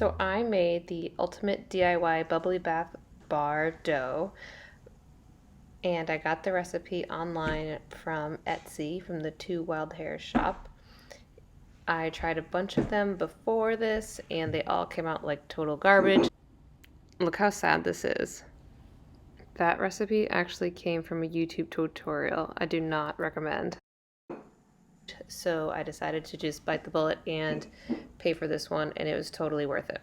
So I made the ultimate DIY bubbly bath bar dough, and I got the recipe online from Etsy from the Two Wild Hares shop. I tried a bunch of them before this and they all came out like total garbage. Look how sad this is. That recipe actually came from a YouTube tutorial. I do not recommend. So I decided to just bite the bullet and pay for this one, and it was totally worth it.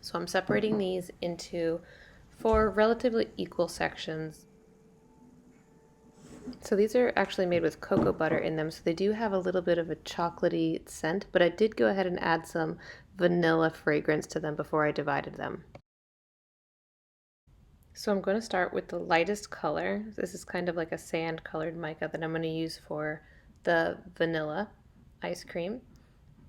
So I'm separating these into 4 relatively equal sections. So these are actually made with cocoa butter in them, so they do have a little bit of a chocolatey scent, but I did go ahead and add some vanilla fragrance to them before I divided them. So I'm going to start with the lightest color. This is kind of like a sand colored mica that I'm going to use for the vanilla ice cream.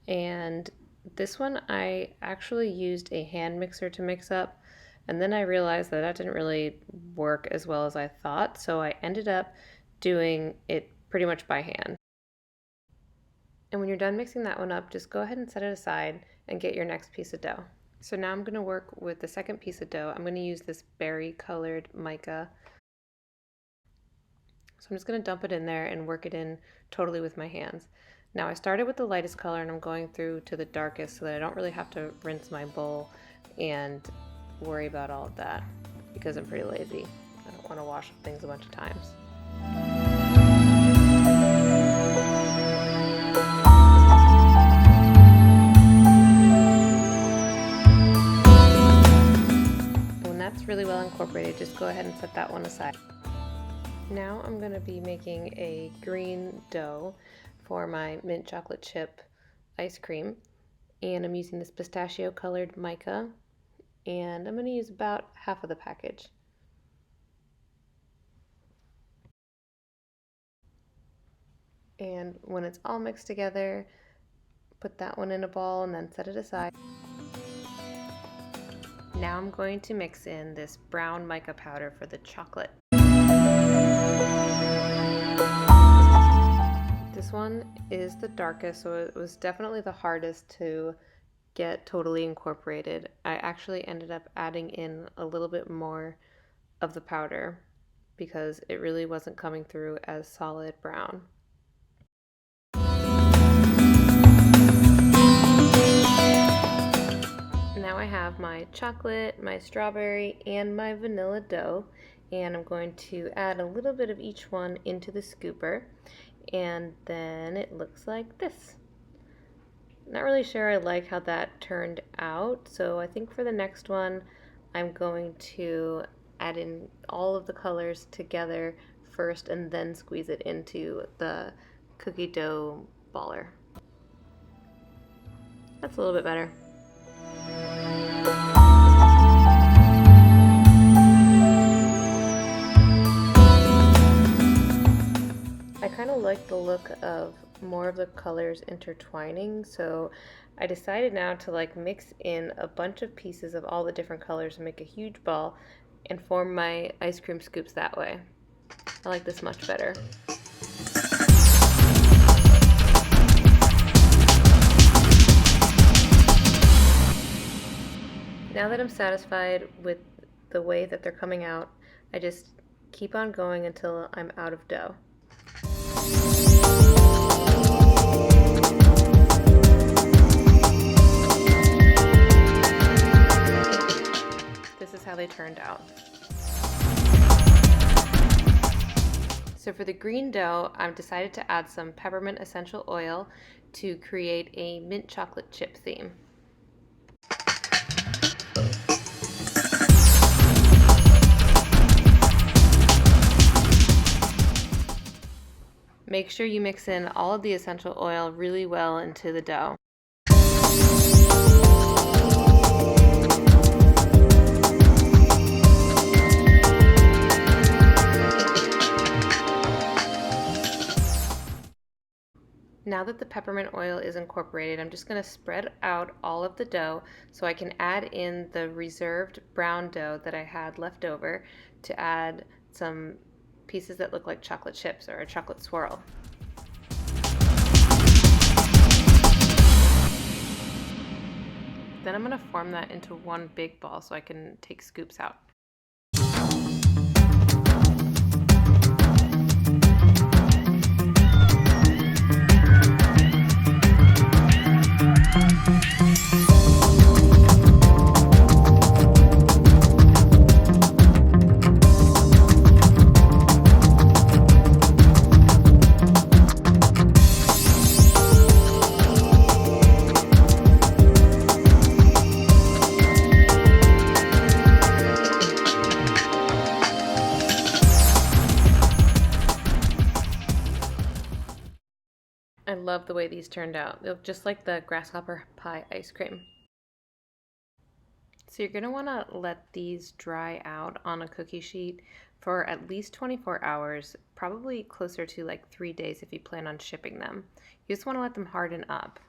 And this one I actually used a hand mixer to mix up, and then I realized that didn't really work as well as I thought, so I ended up doing it pretty much by hand. And when you're done mixing that one up, just go ahead and set it aside and get your next piece of dough. So now I'm going to work with the second piece of dough. I'm going to use this berry colored mica. So I'm just going to dump it in there and work it in totally with my hands. Now I started with the lightest color and I'm going through to the darkest so that I don't really have to rinse my bowl and worry about all of that because I'm pretty lazy. I don't want to wash things a bunch of times. When that's really well incorporated, just go ahead and set that one aside. Now I'm going to be making a green dough for my mint chocolate chip ice cream, and I'm using this pistachio colored mica, and I'm going to use about half of the package. And when it's all mixed together, put that one in a ball and then set it aside. Now I'm going to mix in this brown mica powder for the chocolate. This one is the darkest, so it was definitely the hardest to get totally incorporated. I actually ended up adding in a little bit more of the powder because it really wasn't coming through as solid brown. Now I have my chocolate, my strawberry, and my vanilla dough, and I'm going to add a little bit of each one into the scooper, and then it looks like this. Not really sure I like how that turned out, so I think for the next one I'm going to add in all of the colors together first and then squeeze it into the cookie dough baller. That's a little bit better. I kind of like the look of more of the colors intertwining, so I decided now to mix in a bunch of pieces of all the different colors and make a huge ball and form my ice cream scoops that way. I like this much better. Now that I'm satisfied with the way that they're coming out, I just keep on going until I'm out of dough. This is how they turned out. So for the green dough, I've decided to add some peppermint essential oil to create a mint chocolate chip theme. Make sure you mix in all of the essential oil really well into the dough. Now that the peppermint oil is incorporated, I'm just going to spread out all of the dough so I can add in the reserved brown dough that I had left over to add some pieces that look like chocolate chips or a chocolate swirl. Then I'm going to form that into one big ball so I can take scoops out. I love the way these turned out. They look just like the grasshopper pie ice cream. So you're going to want to let these dry out on a cookie sheet for at least 24 hours, probably closer to like 3 days if you plan on shipping them. You just want to let them harden up.